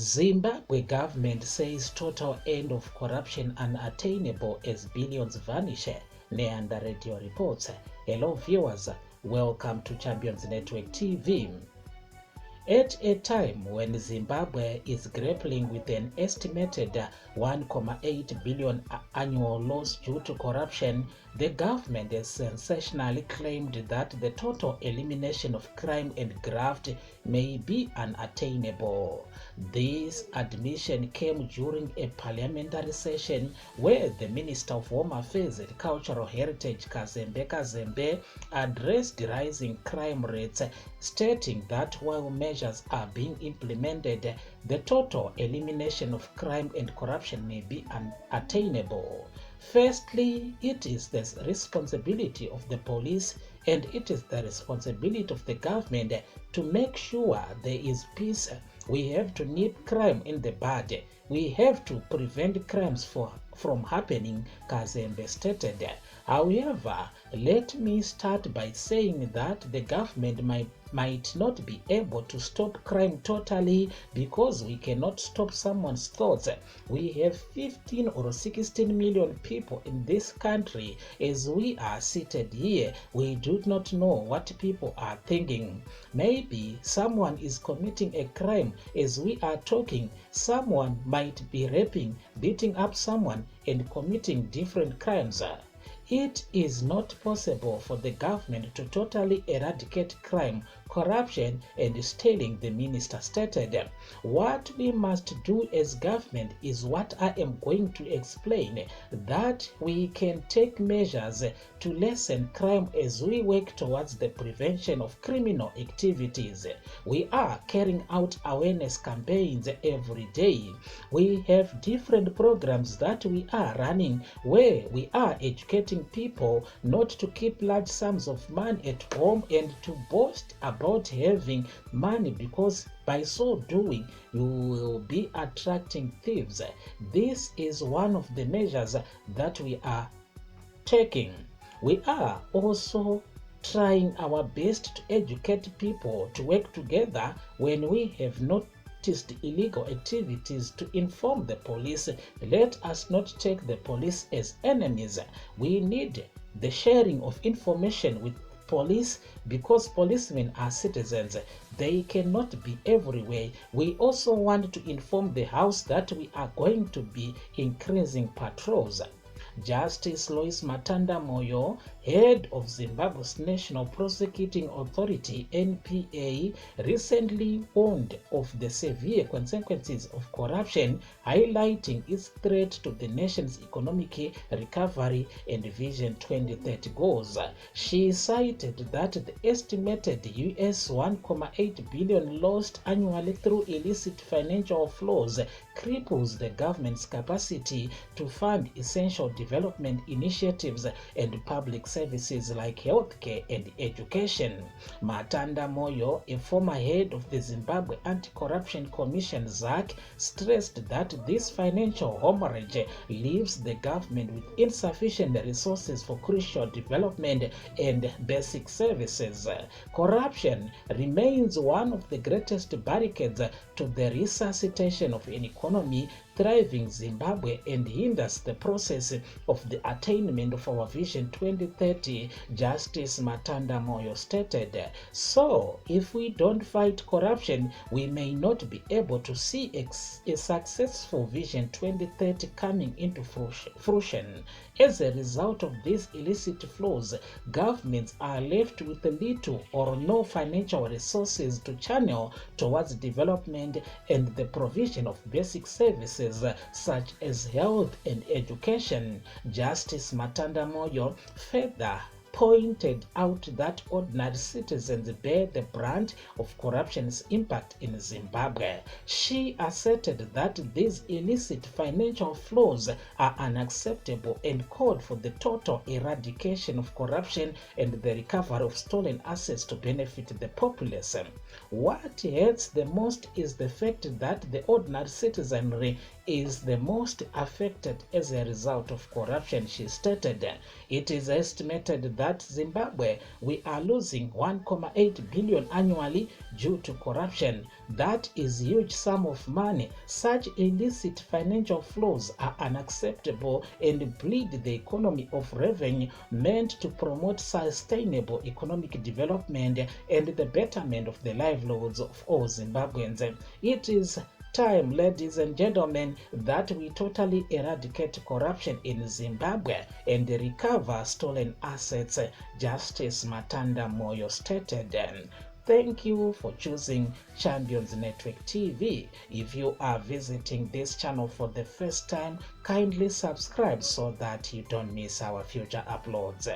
Zimbabwe government says total end of corruption unattainable as billions vanish. Neanda Radio reports. Hello viewers, welcome to Champions Network TV. At a time when Zimbabwe is grappling with an estimated 1.8 billion annual loss due to corruption, the government has sensationally claimed that the total elimination of crime and graft may be unattainable. This admission came during a parliamentary session where the Minister of Home Affairs and Cultural Heritage Kazembe addressed rising crime rates, stating that while measures are being implemented, the total elimination of crime and corruption may be unattainable. Firstly, it is the responsibility of the police and it is the responsibility of the government to make sure there is peace. We have to nip crime in the bud. We have to prevent crimes from happening, Kazembe stated. However, let me start by saying that the government might not be able to stop crime totally because we cannot stop someone's thoughts. We have 15 or 16 million people in this country. As we are seated here, we do not know what people are thinking. Maybe someone is committing a crime as we are talking. Someone might be raping, beating up someone, and committing different crimes. It is not possible for the government to totally eradicate crime, corruption, and stealing, the minister stated. What we must do as government is what I am going to explain, that we can take measures to lessen crime as we work towards the prevention of criminal activities. We are carrying out awareness campaigns every day. We have different programs that we are running where we are educating people not to keep large sums of money at home and to boast about having money, because by so doing you will be attracting thieves. This is one of the measures that we are taking. We are also trying our best to educate people to work together when we have noticed illegal activities, to inform the police. Let us not take the police as enemies. We need the sharing of information with police because policemen are citizens. They cannot be everywhere. We also want to inform the House that we are going to be increasing patrols. Justice Lois Matanda Moyo, head of Zimbabwe's National Prosecuting Authority (NPA), recently warned of the severe consequences of corruption, highlighting its threat to the nation's economic recovery and Vision 2030 goals. She cited that the estimated US $1.8 billion lost annually through illicit financial flows cripples the government's capacity to fund essential development initiatives and public services like healthcare and education. Matanda Moyo, a former head of the Zimbabwe Anti-Corruption Commission (ZAC), stressed that this financial hemorrhage leaves the government with insufficient resources for crucial development and basic services. Corruption remains one of the greatest barricades to the resuscitation of an economy thriving Zimbabwe and hinders the process of the attainment of our Vision 2030, Justice Matanda Moyo stated. So, if we don't fight corruption, we may not be able to see a successful Vision 2030 coming into fruition. As a result of these illicit flows, governments are left with little or no financial resources to channel towards development and the provision of basic services such as health and education. Justice Matanda Moyo further pointed out that ordinary citizens bear the brunt of corruption's impact in Zimbabwe. She asserted that these illicit financial flows are unacceptable and called for the total eradication of corruption and the recovery of stolen assets to benefit the populace. What hurts the most is the fact that the ordinary citizenry is the most affected as a result of corruption, she stated. It is estimated that that Zimbabwe, we are losing 1.8 billion annually due to corruption. That is a huge sum of money. Such illicit financial flows are unacceptable and bleed the economy of revenue meant to promote sustainable economic development and the betterment of the livelihoods of all Zimbabweans. It is time, ladies and gentlemen, that we totally eradicate corruption in Zimbabwe and recover stolen assets, Justice Matanda Moyo stated. Thank you for choosing Champions Network TV. If you are visiting this channel for the first time, kindly subscribe so that you don't miss our future uploads.